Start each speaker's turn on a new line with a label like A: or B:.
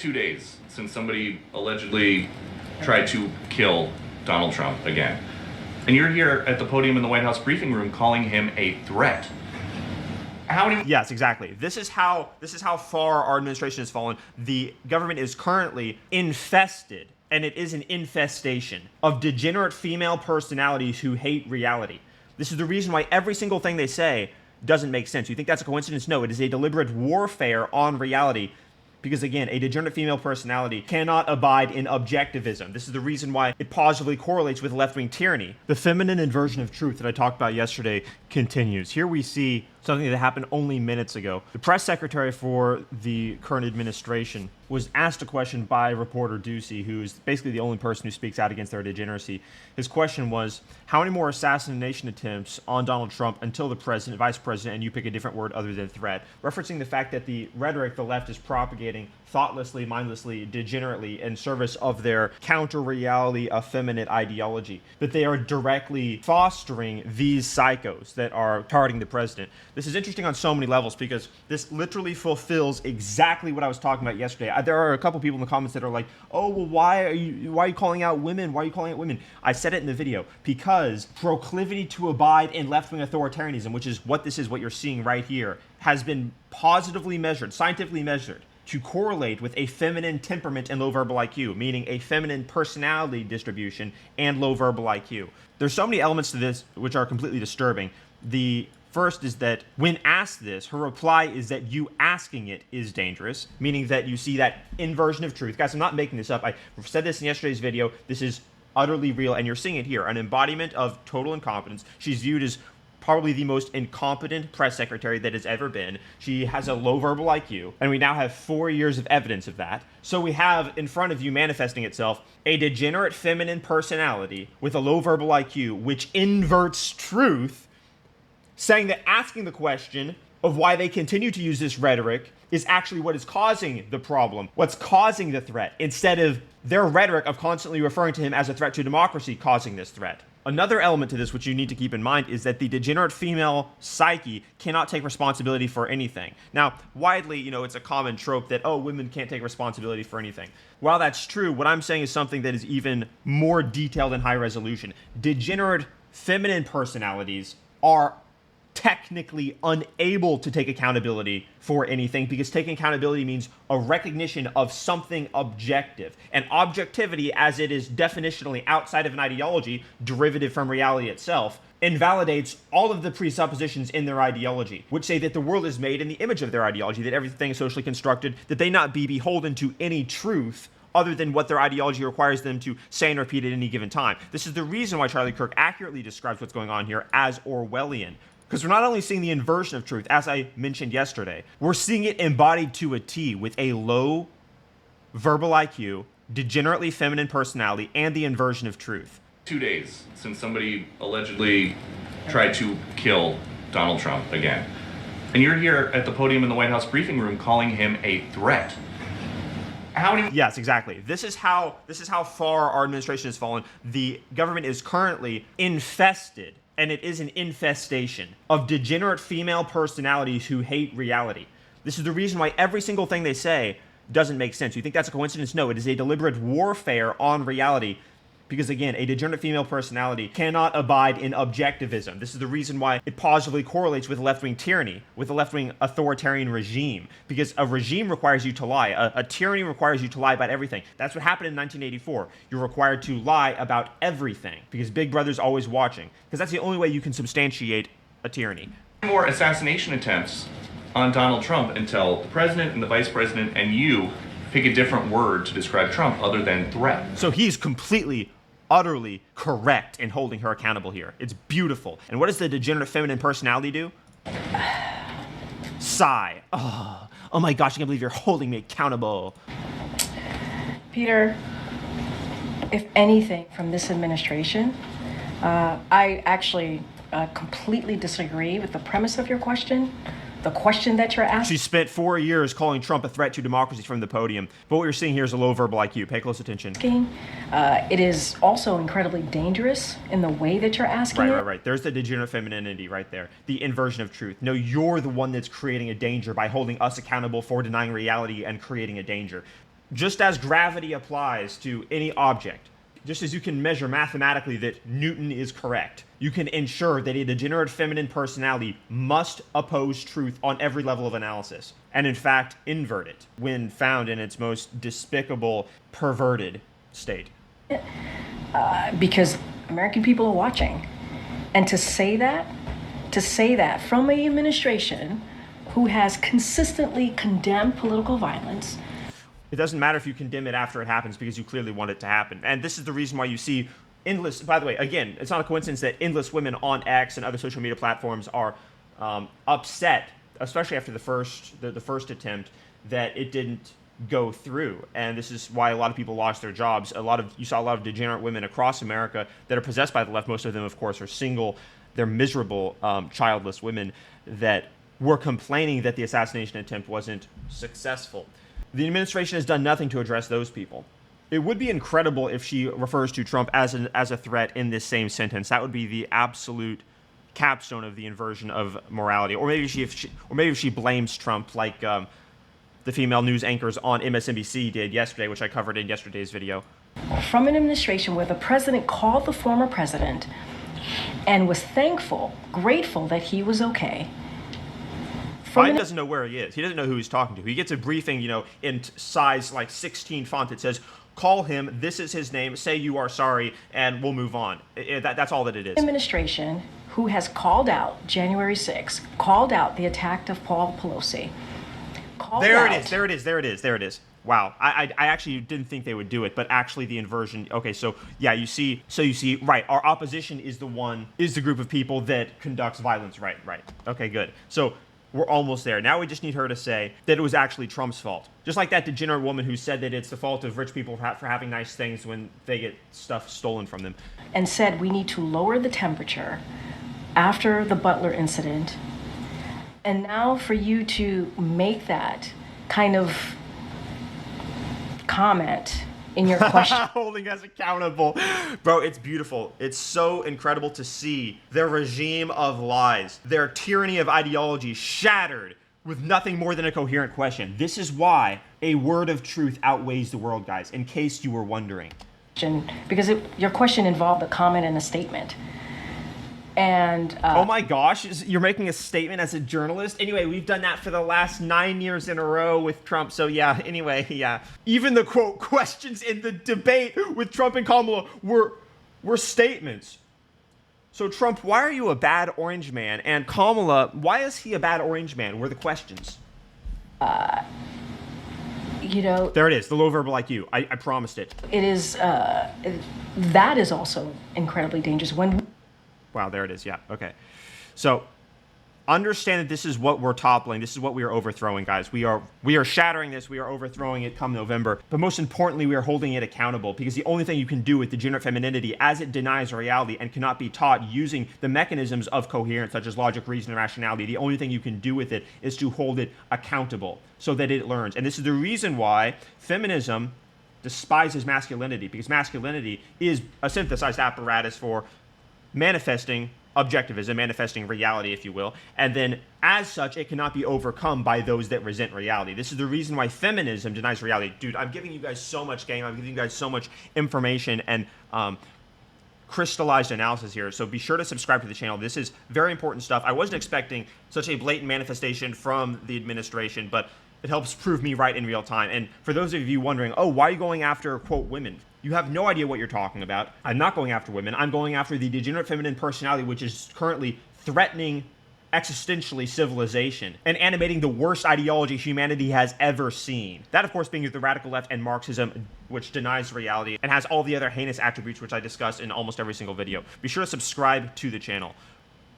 A: 2 days since somebody allegedly tried to kill Donald Trump again. And you're here at the podium in the White House briefing room calling him a threat. How many?
B: Yes, exactly. This is how far our administration has fallen. The government is currently infested, and it is an infestation of degenerate female personalities who hate reality. This is the reason why every single thing they say doesn't make sense. You think that's a coincidence? No, it is a deliberate warfare on reality. Because again, a degenerate female personality cannot abide in objectivism. This is the reason why it positively correlates with left-wing tyranny. The feminine inversion of truth that I talked about yesterday continues. Here we see something that happened only minutes ago. The press secretary for the current administration was asked a question by reporter Ducey, who is basically the only person who speaks out against their degeneracy. His question was, how many more assassination attempts on Donald Trump until the president, vice president, and you pick a different word other than threat, referencing the fact that the rhetoric the left is propagating thoughtlessly, mindlessly, degenerately in service of their counter-reality, effeminate ideology, that they are directly fostering these psychos that are targeting the president. This is interesting on so many levels because this literally fulfills exactly what I was talking about yesterday. There are a couple people in the comments that are like, oh, well, why are you calling out women? Why are you calling out women? I said it in the video because proclivity to abide in left-wing authoritarianism, which is what this is, what you're seeing right here, has been positively measured, scientifically measured, to correlate with a feminine temperament and low verbal IQ, meaning a feminine personality distribution and low verbal IQ. There's so many elements to this which are completely disturbing. The first is that when asked this, her reply is that you asking it is dangerous, meaning that you see that inversion of truth. Guys, I'm not making this up. I said this in yesterday's video. This is utterly real, and you're seeing it here. An embodiment of total incompetence. She's viewed as probably the most incompetent press secretary that has ever been. She has a low verbal IQ, and we now have 4 years of evidence of that. So we have in front of you manifesting itself a degenerate feminine personality with a low verbal IQ, which inverts truth, saying that asking the question of why they continue to use this rhetoric is actually what is causing the problem, what's causing the threat, instead of their rhetoric of constantly referring to him as a threat to democracy causing this threat. Another element to this which you need to keep in mind is that the degenerate female psyche cannot take responsibility for anything. Now, widely, it's a common trope that, oh, women can't take responsibility for anything. While that's true, what I'm saying is something that is even more detailed and high resolution. Degenerate feminine personalities are technically unable to take accountability for anything because taking accountability means a recognition of something objective. And objectivity, as it is definitionally outside of an ideology, derivative from reality itself, invalidates all of the presuppositions in their ideology, which say that the world is made in the image of their ideology, that everything is socially constructed, that they not be beholden to any truth other than what their ideology requires them to say and repeat at any given time. This is the reason why Charlie Kirk accurately describes what's going on here as Orwellian. Because we're not only seeing the inversion of truth, as I mentioned yesterday, we're seeing it embodied to a T with a low verbal IQ, degenerately feminine personality, and the inversion of truth.
A: 2 days since somebody allegedly tried to kill Donald Trump again. And you're here at the podium in the White House briefing room calling him a threat. How many?
B: Yes, exactly. This is how far our administration has fallen. The government is currently infested, and it is an infestation of degenerate female personalities who hate reality. This is the reason why every single thing they say doesn't make sense. You think that's a coincidence? No, it is a deliberate warfare on reality. Because again, a degenerate female personality cannot abide in objectivism. This is the reason why it positively correlates with left-wing tyranny, with a left-wing authoritarian regime. Because a regime requires you to lie. A tyranny requires you to lie about everything. That's what happened in 1984. You're required to lie about everything because Big Brother's always watching. Because that's the only way you can substantiate a tyranny.
A: More assassination attempts on Donald Trump until the president and the vice president and you pick a different word to describe Trump other than threat.
B: So he's completely, utterly correct in holding her accountable here. It's beautiful. And what does the degenerate feminine personality do? Sigh. Oh my gosh, I can't believe you're holding me accountable.
C: Peter, if anything from this administration, I actually completely disagree with the premise of your question. The question that you're asking.
B: She spent 4 years calling Trump a threat to democracy from the podium. But what you're seeing here is a low verbal IQ. Pay close attention.
C: It is also incredibly dangerous in the way that you're asking it.
B: Right. There's the degenerate femininity right there. The inversion of truth. No, you're the one that's creating a danger by holding us accountable for denying reality and creating a danger. Just as gravity applies to any object, just as you can measure mathematically that Newton is correct, you can ensure that a degenerate feminine personality must oppose truth on every level of analysis, and in fact invert it when found in its most despicable, perverted state.
C: Because American people are watching. And to say that from an administration who has consistently condemned political violence.
B: It doesn't matter if you condemn it after it happens because you clearly want it to happen. And this is the reason why you see endless, by the way, again, it's not a coincidence that endless women on X and other social media platforms are upset, especially after the first attempt, that it didn't go through. And this is why a lot of people lost their jobs. You saw a lot of degenerate women across America that are possessed by the left. Most of them, of course, are single. They're miserable, childless women that were complaining that the assassination attempt wasn't successful. The administration has done nothing to address those people. It would be incredible if she refers to Trump as a threat in this same sentence. That would be the absolute capstone of the inversion of morality. Or maybe if she blames Trump like the female news anchors on MSNBC did yesterday, which I covered in yesterday's video.
C: From an administration where the president called the former president and was grateful that he was okay.
B: Biden doesn't know where he is. He doesn't know who he's talking to. He gets a briefing, in size like 16 font that says, call him, this is his name, say you are sorry, and we'll move on. That's all that it is.
C: Administration who has called out January 6th, called out the attack of Paul Pelosi.
B: There it is. Wow, I actually didn't think they would do it, but actually the inversion. Okay, so yeah, you see, right? Our opposition is the group of people that conducts violence. Right. Okay, good. So we're almost there. Now we just need her to say that it was actually Trump's fault. Just like that degenerate woman who said that it's the fault of rich people for having nice things when they get stuff stolen from them.
C: And said we need to lower the temperature after the Butler incident. And now for you to make that kind of comment in your question.
B: Holding us accountable. Bro, it's beautiful. It's so incredible to see their regime of lies, their tyranny of ideology shattered with nothing more than a coherent question. This is why a word of truth outweighs the world, guys, in case you were wondering.
C: Because your question involved a comment and a statement. And
B: oh my gosh, you're making a statement as a journalist? Anyway, we've done that for the last 9 years in a row with Trump. So yeah, anyway, yeah. Even the quote questions in the debate with Trump and Kamala were statements. So Trump, why are you a bad orange man? And Kamala, why is he a bad orange man? Were the questions.
C: There
B: it is, the low verbal IQ. I promised it.
C: It is, that is also incredibly dangerous.
B: Wow, there it is. Yeah. Okay. So understand that this is what we're toppling. This is what we are overthrowing, guys. We are shattering this. We are overthrowing it come November. But most importantly, we are holding it accountable, because the only thing you can do with degenerate femininity, as it denies reality and cannot be taught using the mechanisms of coherence, such as logic, reason, and rationality, the only thing you can do with it is to hold it accountable so that it learns. And this is the reason why feminism despises masculinity, because masculinity is a synthesized apparatus for manifesting objectivism, manifesting reality, if you will, and then as such it cannot be overcome by those that resent reality. This is the reason why feminism denies reality. Dude, I'm giving you guys so much game, I'm giving you guys so much information and crystallized analysis here, so be sure to subscribe to the channel. This is very important stuff. I wasn't expecting such a blatant manifestation from the administration, but it helps prove me right in real time. And for those of you wondering, oh, why are you going after, quote, women? You have no idea what you're talking about. I'm not going after women. I'm going after the degenerate feminine personality, which is currently threatening existentially civilization and animating the worst ideology humanity has ever seen. That, of course, being the radical left and Marxism, which denies reality and has all the other heinous attributes which I discuss in almost every single video. Be sure to subscribe to the channel.